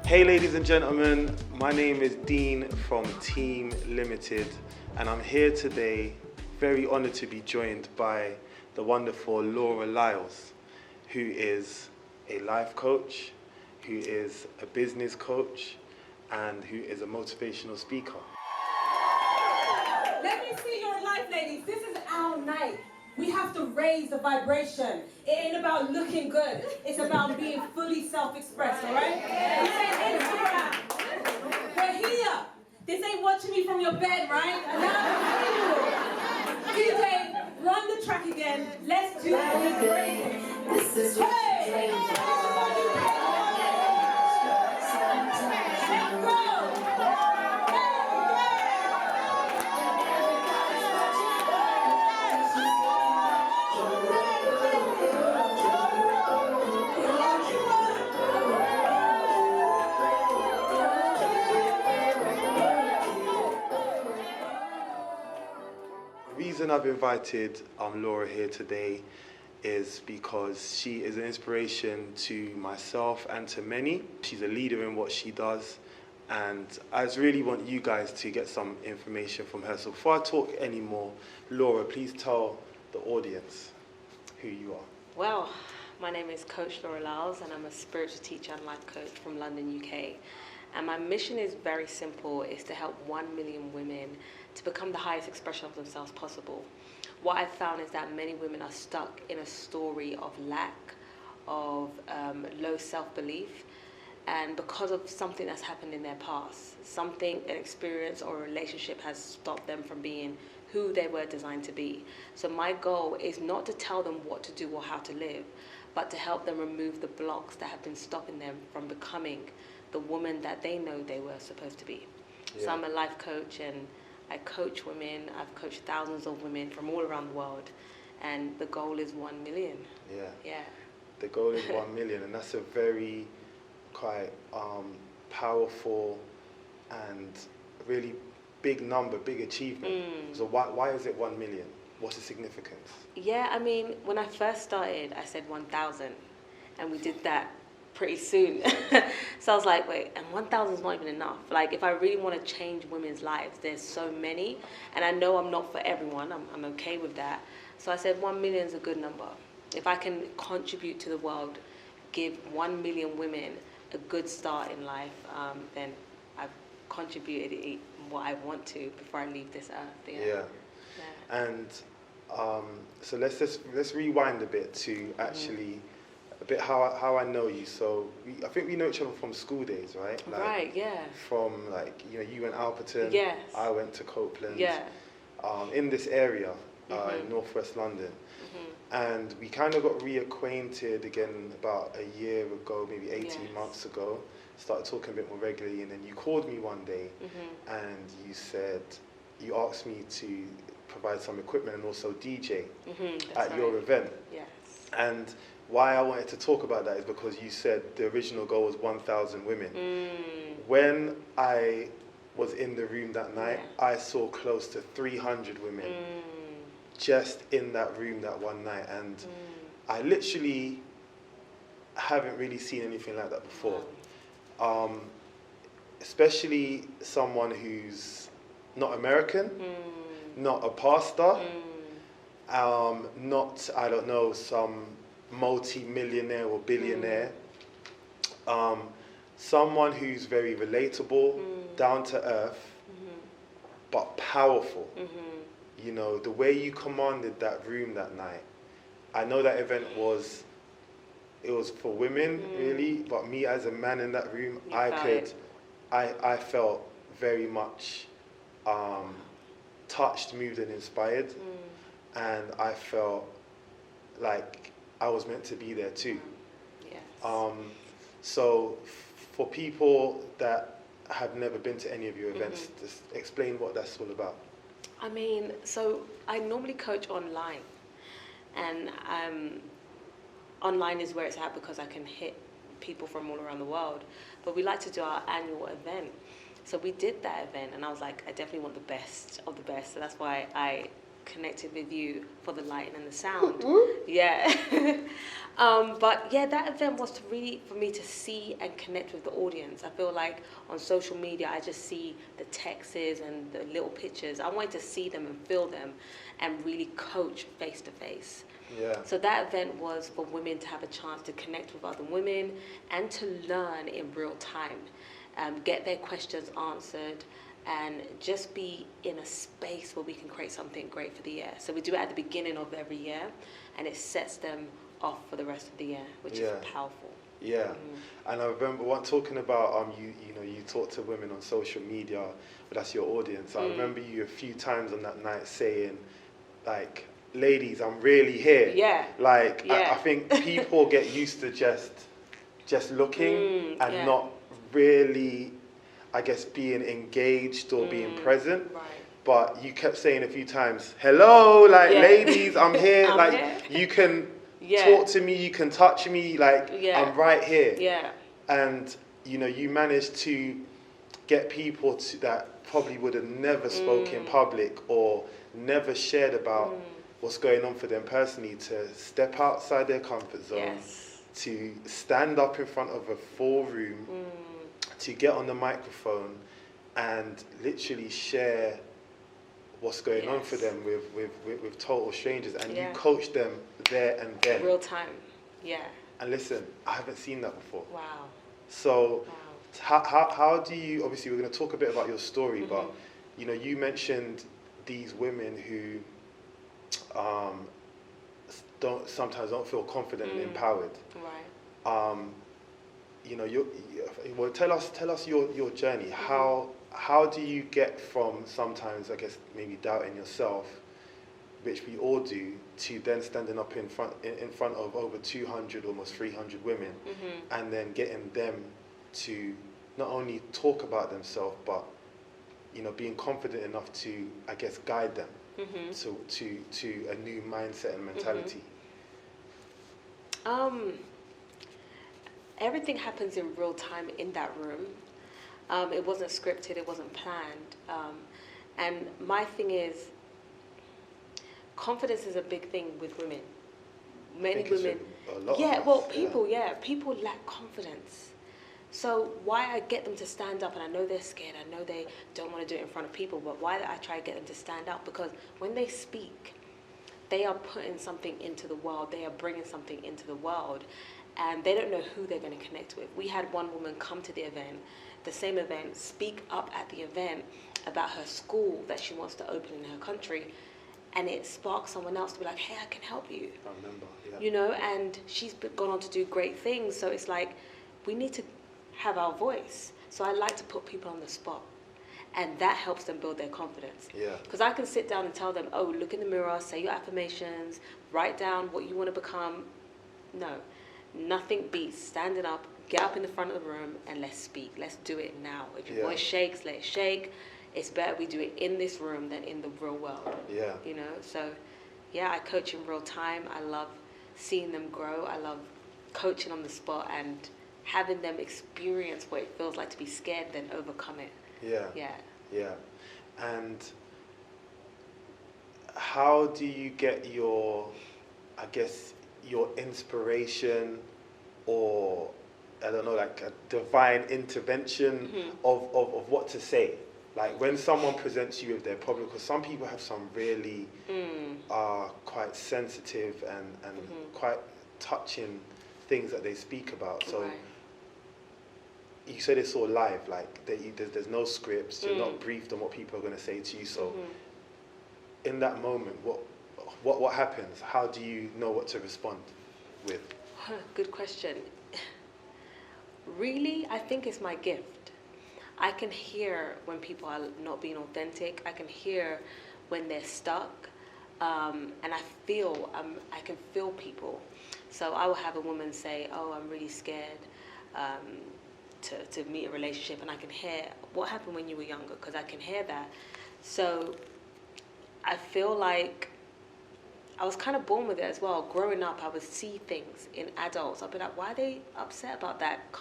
Hey ladies and gentlemen, my name is Dean from Team Limited and I'm here today, very honoured to be joined by the wonderful Laura Liles, who is a life coach, who is a business coach, and who is a motivational speaker. Let me see your life, ladies. This is our night. We have to raise the vibration. It ain't about looking good. It's about being fully self-expressed, all right? This ain't Instagram. We're here. This ain't watching me from your bed, right? Now, DJ, run the track again. Let's do it. This is hey! Let's go! The reason I've invited Laura here today is because she is an inspiration to myself and to many. She's a leader in what she does, and I just really want you guys to get some information from her. So before I talk anymore, Laura, please tell the audience who you are. Well, my name is Coach Laura Liles and I'm a spiritual teacher and life coach from London, UK. And my mission is very simple, is to help 1 million women to become the highest expression of themselves possible. What I've found is that many women are stuck in a story of lack, of low self-belief, and because of something that's happened in their past, an experience or a relationship has stopped them from being who they were designed to be. So my goal is not to tell them what to do or how to live, but to help them remove the blocks that have been stopping them from becoming the woman that they know they were supposed to be. Yeah. So I'm a life coach and I coach women. I've coached thousands of women from all around the world, and the goal is 1 million. Yeah. The goal is 1 million, and that's a very quite powerful and really big number, big achievement. So why is it 1 million? What's the significance? Yeah, I mean, when I first started, I said 1,000, and we did that pretty soon. So I was like, wait, and 1,000 is not even enough. Like, if I really want to change women's lives, there's so many, and I know I'm not for everyone. I'm okay with that. So I said 1 million is a good number. If I can contribute to the world, give 1 million women a good start in life, then I've contributed what I want to before I leave this earth. Yeah. And so let's rewind a bit to actually a bit how I know you. So I think we know each other from school days, right? Like, right. Yeah. From like you went Alperton. Yes. I went to Copeland. Yeah. In this area, in northwest London. And we kind of got reacquainted again about a year ago, maybe 18 months ago. Started talking a bit more regularly, and then you called me one day and you asked me to provide some equipment and also DJ at your event. Yes. And why I wanted to talk about that is because you said the original goal was 1,000 women. When I was in the room that night, I saw close to 300 women just in that room that one night, and I literally haven't really seen anything like that before. Especially someone who's not American, not a pastor, not, I don't know, some multi-millionaire or billionaire. Someone who's very relatable, down to earth, but powerful. You know, the way you commanded that room that night. I know that event was for women, really, but me as a man in that room, I felt very much touched, moved, and inspired, and I felt like I was meant to be there too. Yes. So for people that have never been to any of your events, just explain what that's all about. I mean, so I normally coach online, and online is where it's at because I can hit people from all around the world. But we like to do our annual event. So we did that event, and I was like, I definitely want the best of the best. So that's why I connected with you for the lighting and the sound. Yeah. But yeah, that event was to really for me to see and connect with the audience. I feel like on social media, I just see the texts and the little pictures. I wanted to see them and feel them and really coach face to face. Yeah. So that event was for women to have a chance to connect with other women and to learn in real time, get their questions answered, and just be in a space where we can create something great for the year. So we do it at the beginning of every year, and it sets them off for the rest of the year, which is powerful. Yeah, and I remember talking about you talk to women on social media, but that's your audience. I remember you a few times on that night saying, like, ladies, I'm really here. Yeah. Like, Yeah. I think people get used to just looking and yeah. not really, I guess, being engaged or being present. Right. But you kept saying a few times, hello, like, ladies, I'm here. I'm like, here. you can talk to me, you can touch me, like, I'm right here. Yeah. And, you managed to get people that probably would have never spoken in public or never shared about what's going on for them personally to step outside their comfort zone, to stand up in front of a full room, to get on the microphone and literally share what's going on for them with total strangers, and you coach them there and then. Real time, And listen, I haven't seen that before. Wow. So how do you, obviously we're going to talk a bit about your story, but you mentioned these women who sometimes don't feel confident and empowered. Right. Well, tell us your journey. How do you get from sometimes, I guess, maybe doubting yourself, which we all do, to then standing up in front of over 200, almost 300 women, and then getting them to not only talk about themselves, but being confident enough to, I guess, guide them to a new mindset and mentality. Everything happens in real time in that room. It wasn't scripted, it wasn't planned. And my thing is, confidence is a big thing with women. Many women, people lack confidence. So why I get them to stand up, and I know they're scared, I know they don't want to do it in front of people, but why I try to get them to stand up? Because when they speak, they are putting something into the world, they are bringing something into the world, and they don't know who they're going to connect with. We had one woman come to the event, the same event, speak up at the event about her school that she wants to open in her country, and it sparked someone else to be like, hey, I can help you. I remember, And she's gone on to do great things. So it's like, we need to have our voice. So I like to put people on the spot, and that helps them build their confidence. Because I can sit down and tell them, oh, look in the mirror, say your affirmations, write down what you want to become. No, nothing beats standing up, get up in the front of the room, and let's speak. Let's do it now. If your voice shakes, let it shake. It's better we do it in this room than in the real world. So I coach in real time. I love seeing them grow. I love coaching on the spot and having them experience what it feels like to be scared, then overcome it. Yeah. And how do you get your inspiration, or I don't know, like a divine intervention of what to say? Like when someone presents you with their problem, because some people have some really quite sensitive and quite touching things that they speak about. So you said it's all live, like there's no scripts, you're not briefed on what people are going to say to you. So in that moment, what happens? How do you know what to respond with? Good question. Really, I think it's my gift. I can hear when people are not being authentic. I can hear when they're stuck, and I can feel people. So I will have a woman say, "Oh, I'm really scared to meet a relationship," and I can hear what happened when you were younger, because I can hear that. So I feel like I was kind of born with it as well. Growing up, I would see things in adults. I'd be like, why are they upset about that?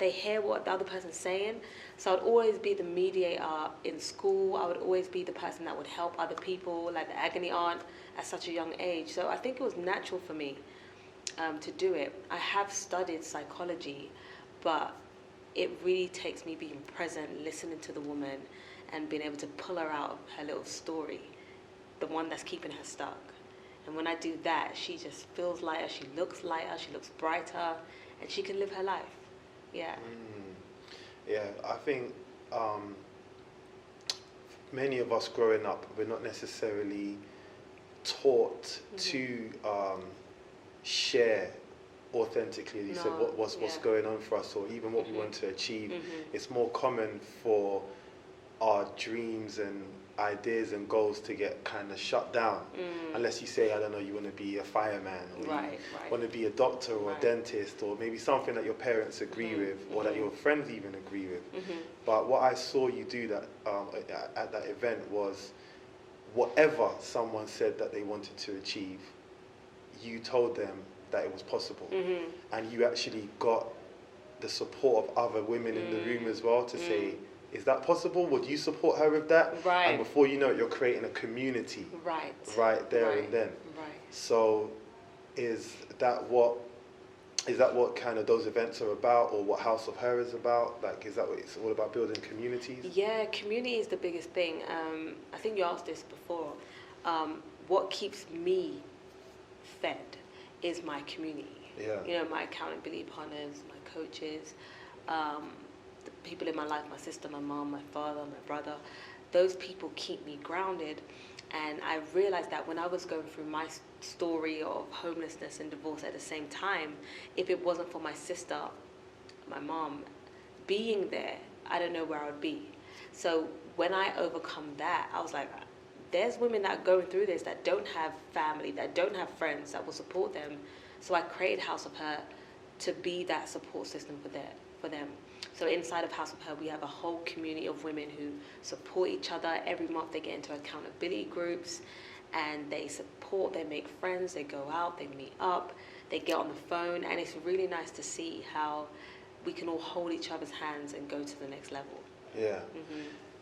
they hear what the other person's saying. So I'd always be the mediator in school. I would always be the person that would help other people, like the agony aunt at such a young age. So I think it was natural for me to do it. I have studied psychology, but it really takes me being present, listening to the woman, and being able to pull her out of her little story, the one that's keeping her stuck. And when I do that, she just feels lighter, she looks brighter, and she can live her life. Yeah. Yeah, I think many of us growing up, we're not necessarily taught to share authentically, as you said, what's going on for us, or even what we want to achieve. It's more common for our dreams and ideas and goals to get kind of shut down, unless you say, I don't know, you want to be a fireman, or you want to be a doctor or a dentist, or maybe something that your parents agree with, or that your friends even agree with. But what I saw you do that at that event was, whatever someone said that they wanted to achieve, you told them that it was possible, and you actually got the support of other women in the room as well to say, is that possible? Would you support her with that? Right. And before you know it, you're creating a community right there and then. Right. So is that what kind of those events are about, or what House of Her is about? Like, is that what it's all about, building communities? Yeah, community is the biggest thing. I think you asked this before. What keeps me fed is my community. Yeah. You know, my accountability partners, my coaches, the people in my life, my sister, my mom, my father, my brother. Those people keep me grounded. And I realized that when I was going through my story of homelessness and divorce at the same time, if it wasn't for my sister, my mom, being there, I don't know where I would be. So when I overcome that, I was like, there's women that are going through this that don't have family, that don't have friends that will support them. So I created House of Her to be that support system for them. So inside of House of Her, we have a whole community of women who support each other. Every month they get into accountability groups, and they support, they make friends, they go out, they meet up, they get on the phone, and it's really nice to see how we can all hold each other's hands and go to the next level. Yeah.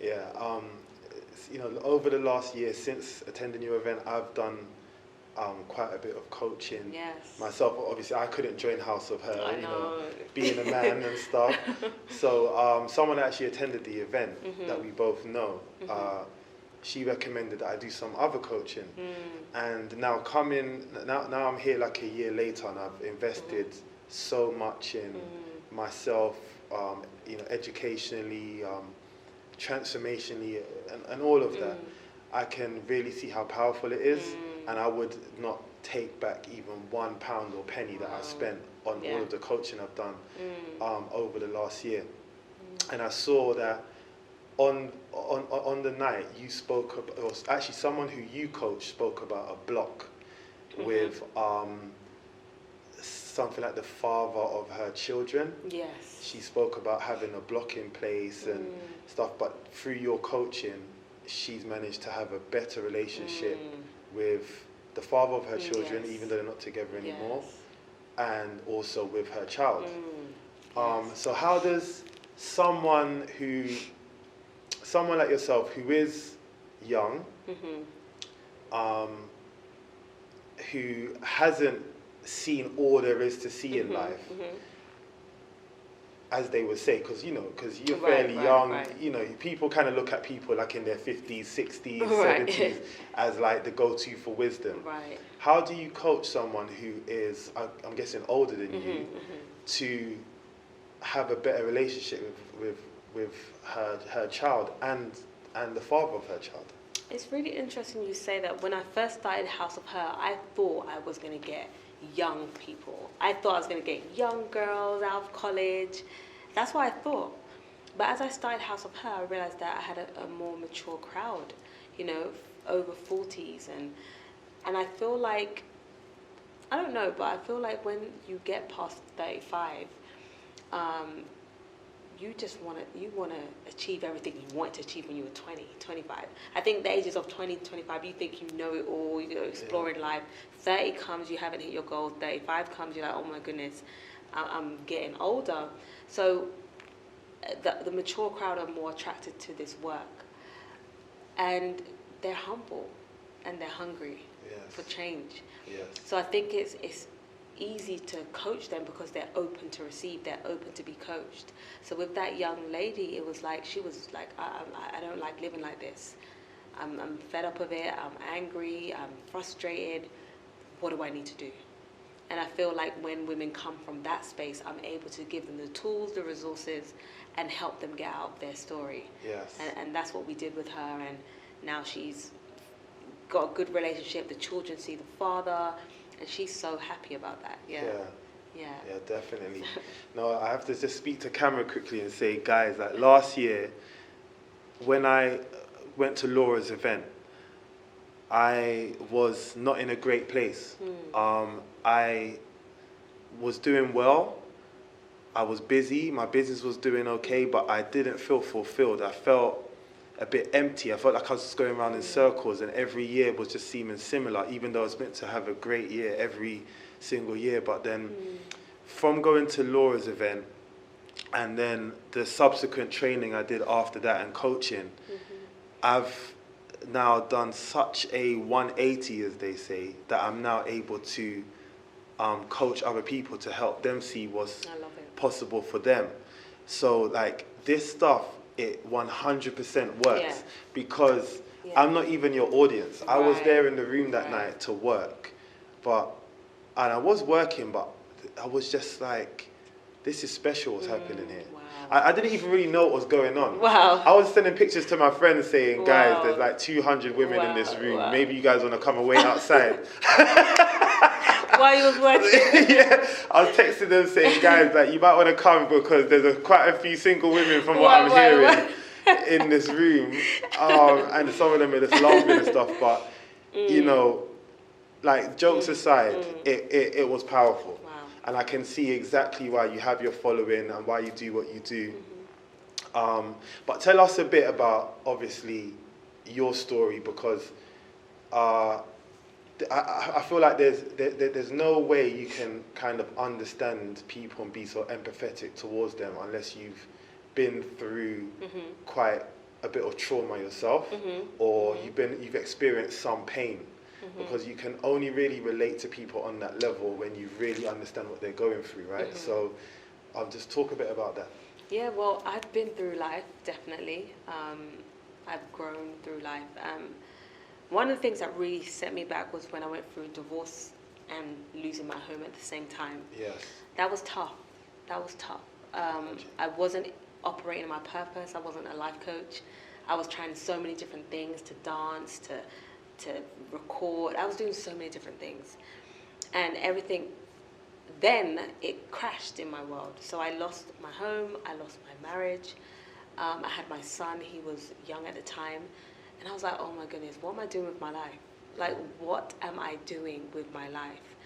Yeah. You know, over the last year since attending your event, I've done quite a bit of coaching myself. Obviously, I couldn't join House of Her, you know, being a man and stuff. So someone actually attended the event that we both know. She recommended that I do some other coaching, and now now I'm here like a year later, and I've invested so much in myself, you know, educationally, transformationally, and all of that. I can really see how powerful it is, and I would not take back even £1 or penny that I spent on all of the coaching I've done over the last year. And I saw that on the night you spoke about, or actually someone who you coach spoke about a block with something like the father of her children. Yes. She spoke about having a block in place and stuff, but through your coaching, she's managed to have a better relationship with the father of her children, even though they're not together anymore, and also with her child. So how does someone like yourself, who is young, who hasn't seen all there is to see in life, as they would say, because you're fairly young, you know, people kind of look at people like in their 50s, 60s, 70s as like the go-to for wisdom. How do you coach someone who is, I'm guessing, older than you, to have a better relationship with her child and the father of her child? It's really interesting you say that. When I first started House of Her, I thought I was going to get young people. I thought I was going to get young girls out of college. That's what I thought. But as I started House of Her, I realized that I had a more mature crowd, you know, over 40s. And I feel like, I don't know, but I feel like when you get past 35, you want to achieve everything you want to achieve when you were 20, 25. I think the ages of 20, 25, you think you know it all, you're exploring life. 30 comes, you haven't hit your goals. 35 comes, you're like, oh my goodness, I'm getting older. So the mature crowd are more attracted to this work, and they're humble and they're hungry for change. Yes. So I think it's easy to coach them because they're open to receive, they're open to be coached. So with that young lady, it was like, she was like, I don't like living like this. I'm fed up of it, I'm angry, I'm frustrated. What do I need to do? And I feel like when women come from that space, I'm able to give them the tools, the resources, and help them get out their story. Yes. And that's what we did with her, and now she's got a good relationship, the children see the father, and she's so happy about that. Yeah, definitely. No, I have to just speak to camera quickly and say, guys, like last year when I went to Laura's event, I was not in a great place. I was doing well, I was busy, my business was doing okay, but I didn't feel fulfilled. I felt a bit empty. I felt like I was just going around in circles, and every year was just seeming similar, even though I was meant to have a great year every single year. But then from going to Laura's event and then the subsequent training I did after that and coaching, I've now done such a 180, as they say, that I'm now able to coach other people to help them see what's possible for them. So like this stuff, it 100% works because I'm not even your audience. I was there in the room that night to work, and I was working, but I was just like, this is special what's happening here. I didn't even really know what was going on. I was sending pictures to my friends saying, guys, there's like 200 women in this room. Maybe you guys want to come and wait outside. While you was working? I was texting them saying, guys, like, you might want to come because there's quite a few single women from what I'm hearing in this room. And some of them are just laughing and stuff. But, you know, like, jokes aside, it was powerful. And I can see exactly why you have your following and why you do what you do. But tell us a bit about, obviously, your story, because I feel like there's no way you can kind of understand people and be so empathetic towards them unless you've been through quite a bit of trauma yourself, or you've experienced some pain. Because you can only really relate to people on that level when you really understand what they're going through, right? So I'll just talk a bit about that. Yeah, well, I've been through life, definitely. I've grown through life. One of the things that really set me back was when I went through divorce and losing my home at the same time. Yes. That was tough. I wasn't operating my purpose. I wasn't a life coach. I was trying so many different things, to dance, to record. I was doing so many different things, and everything, then it crashed in my world. So I lost my home, I lost my marriage, I had my son, he was young at the time, and I was like, oh my goodness, what am I doing with my life? Like, what am I doing with my life?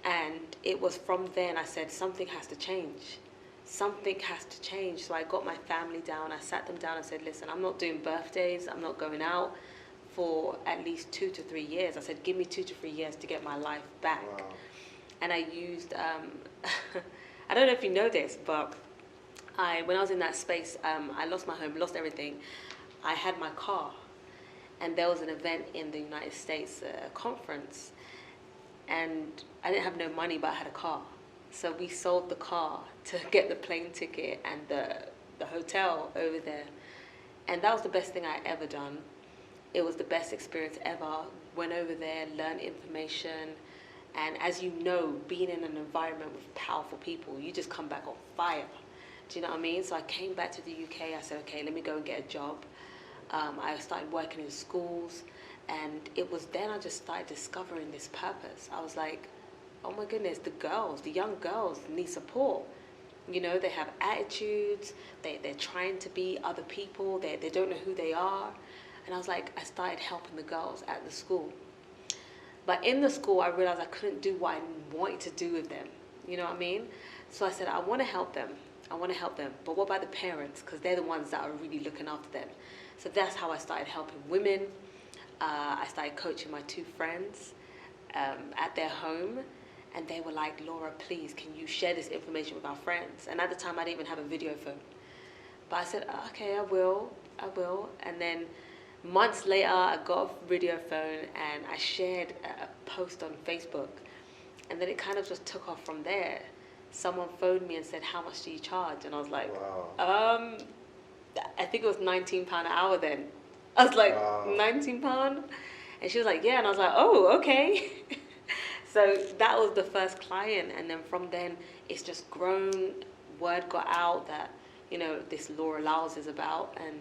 And it was from then I said, something has to change. Something has to change. So I got my family down, I sat them down and said, listen, I'm not doing birthdays, I'm not going out for at least 2 to 3 years. I said, give me 2 to 3 years to get my life back. And I used, I don't know if you know this, but when I was in that space, I lost my home, lost everything. I had my car, and there was an event in the United States, a conference, and I didn't have no money, but I had a car. So we sold the car to get the plane ticket and the hotel over there. And that was the best thing I ever done. It was the best experience ever. Went over there, learned information. And as you know, being in an environment with powerful people, you just come back on fire. Do you know what I mean? So I came back to the UK. I said, okay, let me go and get a job. I started working in schools. And it was then I just started discovering this purpose. I was like, oh my goodness, the young girls need support. You know, they have attitudes. They're trying to be other people. They don't know who they are. And I was like, I started helping the girls at the school. But in the school, I realized I couldn't do what I wanted to do with them. You know what I mean? So I said, I want to help them. But what about the parents? Because they're the ones that are really looking after them. So that's how I started helping women. I started coaching my 2 friends at their home. And they were like, Laura, please, can you share this information with our friends? And at the time, I didn't even have a video phone. But I said, okay, I will. And then months later, I got a video phone and I shared a post on Facebook. And then it kind of just took off from there. Someone phoned me and said, how much do you charge? And I was like, wow. I think it was £19 an hour then. I was like, wow. £19? And she was like, yeah. And I was like, oh, okay. So that was the first client. And then from then, it's just grown. Word got out that, you know, this Laura Liles is about. And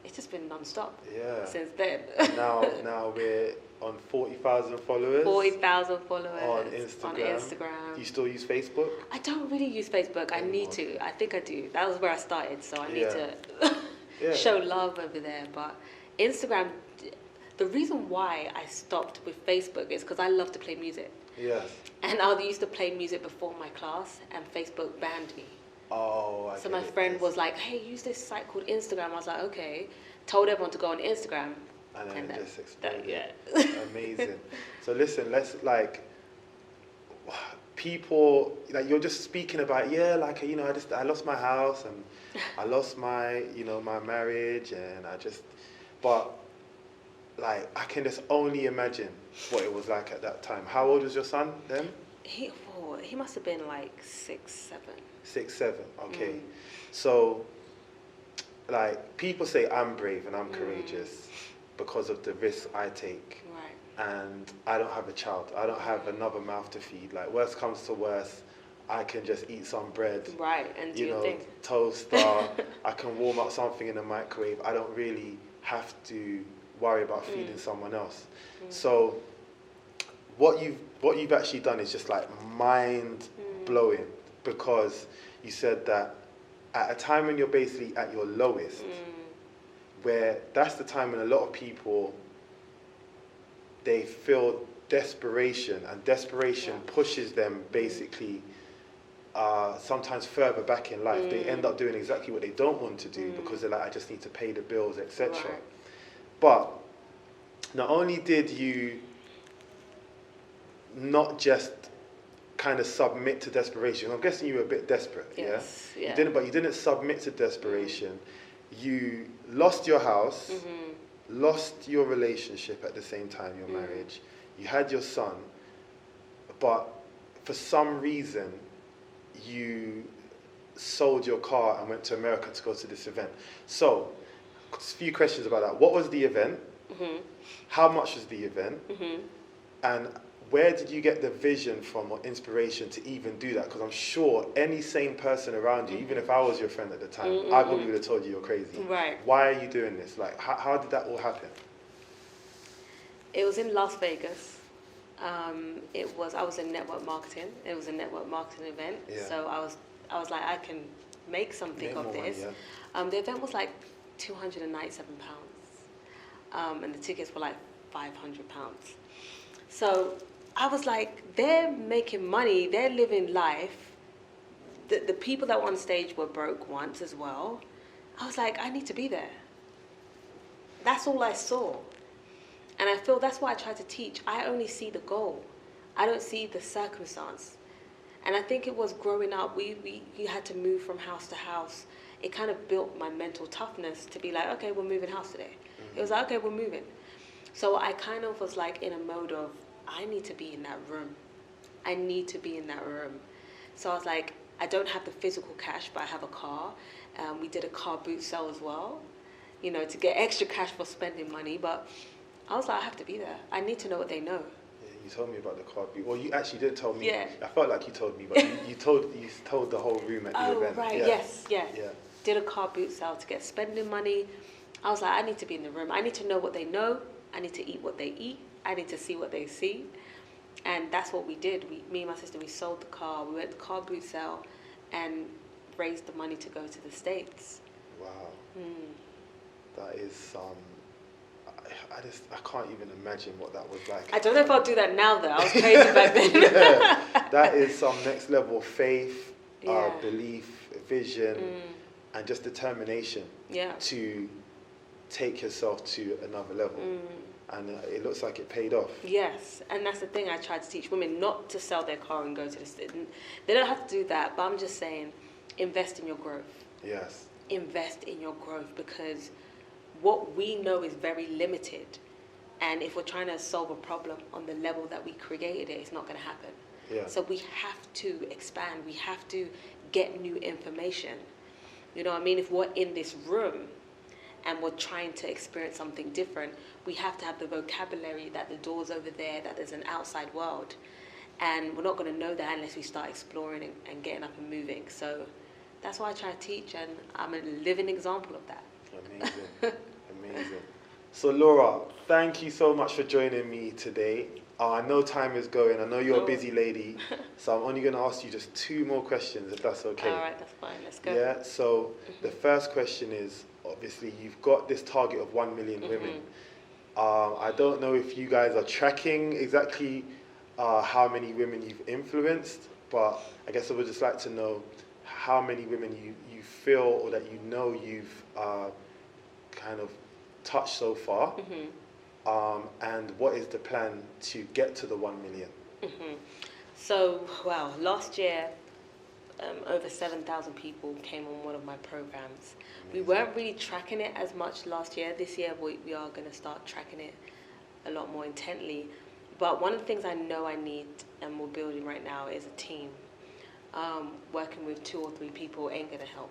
it's just been non-stop since then. now we're on 40,000 followers. 40,000 followers on Instagram. Do you still use Facebook? I don't really use Facebook. I need to. I think I do. That was where I started, so I need to show love over there. But Instagram, the reason why I stopped with Facebook is because I love to play music. Yes. And I used to play music before my class, and Facebook banned me. Oh, so my friend was like, hey, use this site called Instagram. I was like, okay. Told everyone to go on Instagram. And then it just exploded. Yeah. Amazing. So listen, let's people, like you're just speaking about, I lost my house and I lost my, my marriage and but like I can just only imagine what it was like at that time. How old was your son then? He must have been like 6, 7. 6, 7, okay. So, like, people say I'm brave and I'm courageous because of the risks I take. Right. And I don't have a child. I don't have another mouth to feed. Like, worst comes to worst, I can just eat some bread. Right, and do your thing. Toaster. I can warm up something in the microwave. I don't really have to worry about feeding someone else. So, what you've actually done is just like mind-blowing, because you said that at a time when you're basically at your lowest, where that's the time when a lot of people, they feel desperation, and desperation pushes them basically sometimes further back in life. They end up doing exactly what they don't want to do because they're like, I just need to pay the bills, etc. Right. But not only did you not just kind of submit to desperation, I'm guessing you were a bit desperate, yeah? You didn't submit to desperation. You lost your house, lost your relationship at the same time, your marriage. You had your son, but for some reason, you sold your car and went to America to go to this event. So, a few questions about that. What was the event? How much was the event? And where did you get the vision from or inspiration to even do that? Because I'm sure any sane person around you, even if I was your friend at the time, I probably would have told you you're crazy. Right. Why are you doing this? Like, how did that all happen? It was in Las Vegas. I was in network marketing. It was a network marketing event. Yeah. So I was like, I can make something of this. Money, yeah. The event was like £297. And the tickets were like £500. So I was like, they're making money, they're living life. The people that were on stage were broke once as well. I was like, I need to be there. That's all I saw. And I feel that's what I try to teach. I only see the goal. I don't see the circumstance. And I think it was growing up, we had to move from house to house. It kind of built my mental toughness to be like, okay, we're moving house today. It was like, okay, we're moving. So I kind of was like in a mode of, I need to be in that room. I need to be in that room. So I was like, I don't have the physical cash, but I have a car. We did a car boot sale as well, to get extra cash for spending money. But I was like, I have to be there. I need to know what they know. Yeah, you told me about the car boot. Well, you actually didn't tell me. Yeah. I felt like you told me, but you told the whole room at the event. Oh, right, yeah. Did a car boot sale to get spending money. I was like, I need to be in the room. I need to know what they know. I need to eat what they eat. I need to see what they see. And that's what we did. Me and my sister, we sold the car. We went to car boot sale and raised the money to go to the States. Wow. That is I can't even imagine what that was like. I don't know if I'll do that now though. I was crazy back then. Yeah. That is some next level of faith, belief, vision, and just determination to take yourself to another level. and it looks like it paid off. Yes, and that's the thing I try to teach women, not to sell their car and go to the city. They don't have to do that, but I'm just saying, invest in your growth. Yes. Invest in your growth, because what we know is very limited, and if we're trying to solve a problem on the level that we created it, it's not going to happen. Yeah. So we have to expand. We have to get new information. You know what I mean? If we're in this room and we're trying to experience something different, we have to have the vocabulary that the door's over there, that there's an outside world. And we're not going to know that unless we start exploring and getting up and moving. So that's why I try to teach, and I'm a living example of that. Amazing. Amazing. So Laura, thank you so much for joining me today. I know time is going. I know you're a busy lady, so I'm only going to ask you just 2 more questions, if that's okay. All right, that's fine. Let's go. Yeah, so the first question is, obviously, you've got this target of 1 million women. I don't know if you guys are tracking exactly how many women you've influenced, but I guess I would just like to know how many women you feel or that you know you've kind of touched so far. And what is the plan to get to the 1 million? So, wow, last year, over 7,000 people came on one of my programs. We weren't really tracking it as much last year. This year, we are going to start tracking it a lot more intently. But one of the things I know I need, and we're building right now, is a team. Working with 2 or 3 people ain't going to help.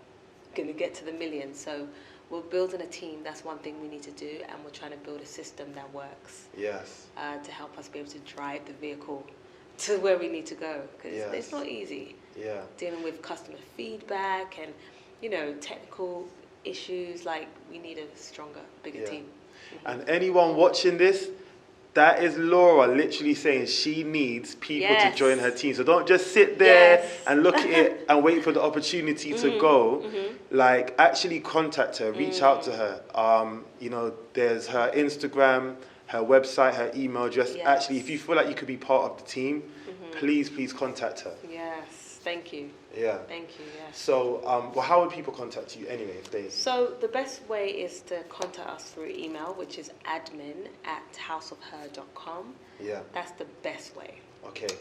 Going to get to the million. So we're building a team. That's one thing we need to do, and we're trying to build a system that works. Yes. To help us be able to drive the vehicle to where we need to go, because it's not easy. Yeah. Dealing with customer feedback and, you know, technical issues. Like, we need a stronger, bigger team. And anyone watching this, that is Laura literally saying she needs people to join her team. So don't just sit there and look at it and wait for the opportunity to go. Like, actually contact her, reach out to her. You know, there's her Instagram, her website, her email address. Actually, if you feel like you could be part of the team, please contact her. Yes, thank you. Yeah. Thank you, yes. So, well, how would people contact you anyway if they... So the best way is to contact us through email, which is admin@houseofher.com. Yeah. That's the best way. Okay.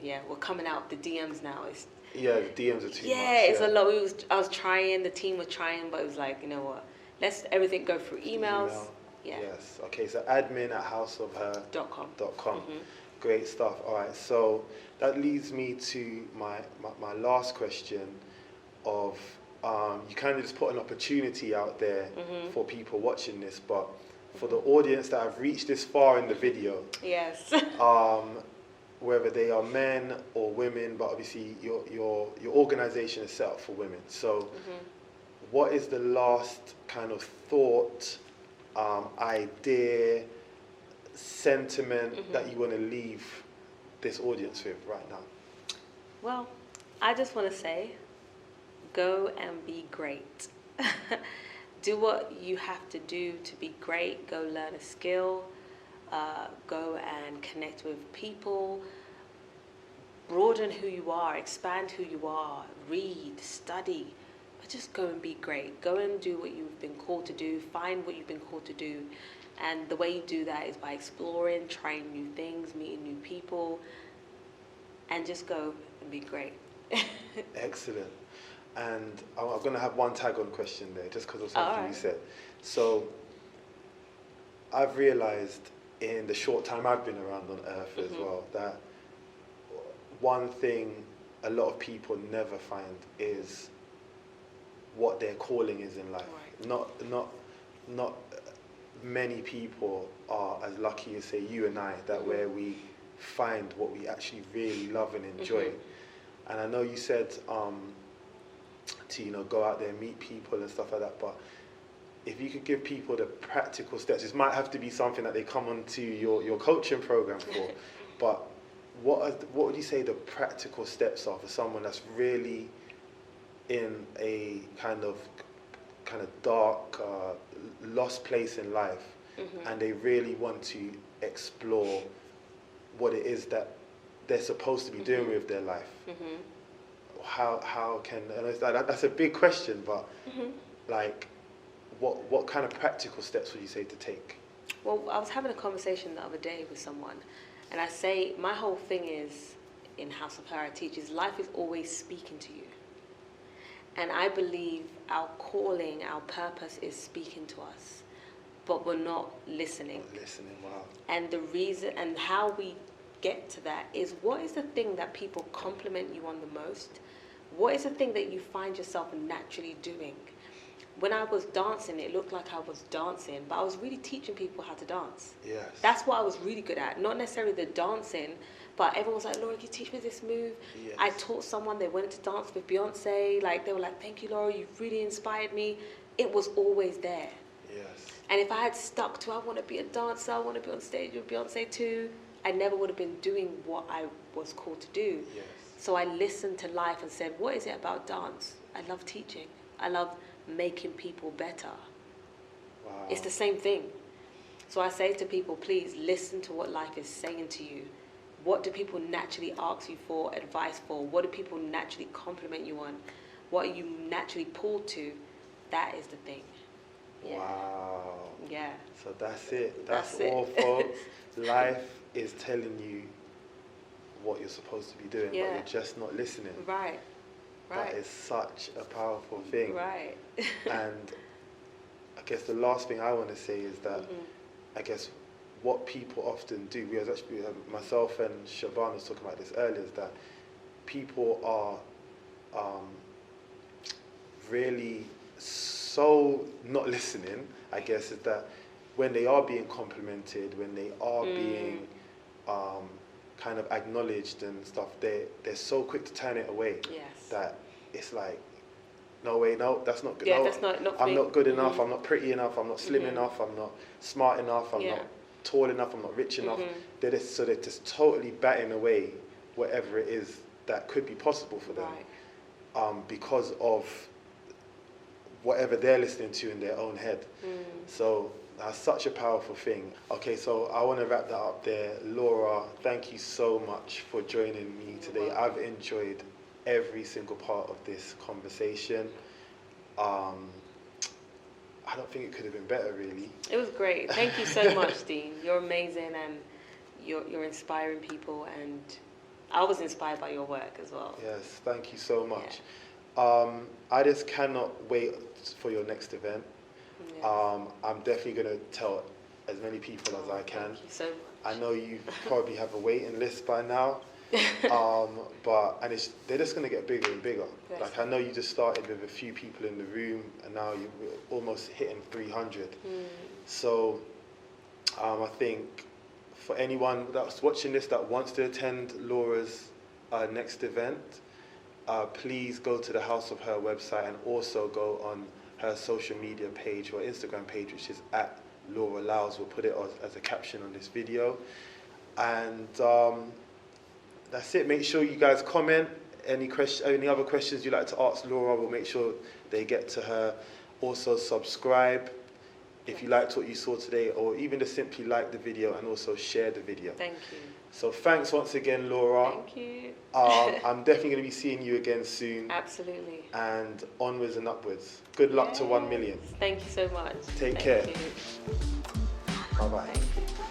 Yeah, we're coming out the DMs now. The DMs are too much. It's a lot. I was trying, the team were trying, but it was like, you know what, let's everything go through emails. Yeah. Yes. Okay, so admin@houseofher.com. .com. Great stuff. All right, so that leads me to my last question of, you kind of just put an opportunity out there for people watching this, but for the audience that have reached this far in the video, yes, whether they are men or women, but obviously your organization is set up for women. So what is the last kind of thought, idea, sentiment that you want to leave this audience with right now? Well, I just want to say, go and be great. Do what you have to do to be great. Go learn a skill. Go and connect with people. Broaden who you are. Expand who you are. Read, study. But just go and be great. Go and do what you've been called to do. Find what you've been called to do. And the way you do that is by exploring, trying new things, meeting new people, and just go and be great. Excellent. And I'm going to have one tag-on question there, just because of something you said. So I've realized in the short time I've been around on Earth as well, that one thing a lot of people never find is what their calling is in life. Right. Not many people are as lucky as, say, you and I, that where we find what we actually really love and enjoy. And I know you said to, you know, go out there and meet people and stuff like that, but if you could give people the practical steps, this might have to be something that they come onto your coaching program for, but what would you say the practical steps are for someone that's really in a kind of dark, lost place in life, and they really want to explore what it is that they're supposed to be doing with their life? How can, and that's a big question, but like what kind of practical steps would you say to take? Well, I was having a conversation the other day with someone, and I say my whole thing is, in House of Her, I teach is life is always speaking to you. And I believe our calling, our purpose is speaking to us, but we're not listening. Not listening, wow. And the reason and how we get to that is, what is the thing that people compliment you on the most? What is the thing that you find yourself naturally doing? When I was dancing, it looked like I was dancing, but I was really teaching people how to dance. Yes. That's what I was really good at. Not necessarily the dancing, but everyone was like, Laura, can you teach me this move? Yes. I taught someone, they wanted to dance with Beyonce. Like, they were like, thank you, Laura, you've really inspired me. It was always there. Yes. And if I had stuck to, I want to be a dancer, I want to be on stage with Beyonce too, I never would have been doing what I was called to do. Yes. So I listened to life and said, what is it about dance? I love teaching. I love making people better. Wow. It's the same thing. So I say to people, please listen to what life is saying to you. What do people naturally ask you for advice for? What do people naturally compliment you on? What are you naturally pulled to? That is the thing. Yeah. Wow. Yeah. So that's it. That's That's all, it. folks. Life is telling you what you're supposed to be doing, but Yeah. you're just not listening. Right. Right. That is such a powerful thing. Right. And I guess the last thing I want to say is that I guess what people often do, we was actually, myself and Siobhan was talking about this earlier, is that people are really so not listening, I guess, is that when they are being complimented, when they are being kind of acknowledged and stuff, they're so quick to turn it away. Yes. That it's like, no way, no, that's not good. Yeah, no, that's not I'm me. not good enough, I'm not pretty enough, I'm not slim enough, I'm not smart enough, I'm Yeah. not tall enough, I'm not rich enough. They're just totally batting away whatever it is that could be possible for them. Right. Because of whatever they're listening to in their own head. So that's such a powerful thing. Okay, so I want to wrap that up there. Laura, thank you so much for joining me today. I've enjoyed every single part of this conversation. I don't think it could have been better, really. It was great. Thank you so much, Dean. You're amazing, and you're inspiring people, and I was inspired by your work as well. Yes, thank you so much. Yeah. I just cannot wait for your next event. Yes. I'm definitely going to tell as many people as I can. Thank you so much. I know you probably have a waiting list by now, but they're just going to get bigger and bigger. Yes. Like, I know you just started with a few people in the room, and now you're almost hitting 300. So I think for anyone that's watching this that wants to attend Laura's next event, please go to the House of Her website and also go on her social media page or Instagram page, which is at Laura Liles. We'll put it as a caption on this video. And that's it. Make sure you guys comment. Any other questions you'd like to ask Laura, we'll make sure they get to her. Also subscribe if you liked what you saw today, or even just simply like the video and also share the video. Thank you. So thanks once again, Laura. Thank you. I'm definitely going to be seeing you again soon. Absolutely. And onwards and upwards. Good luck to 1 million. Thank you so much. Take care. Thank you. Bye-bye. Thank you.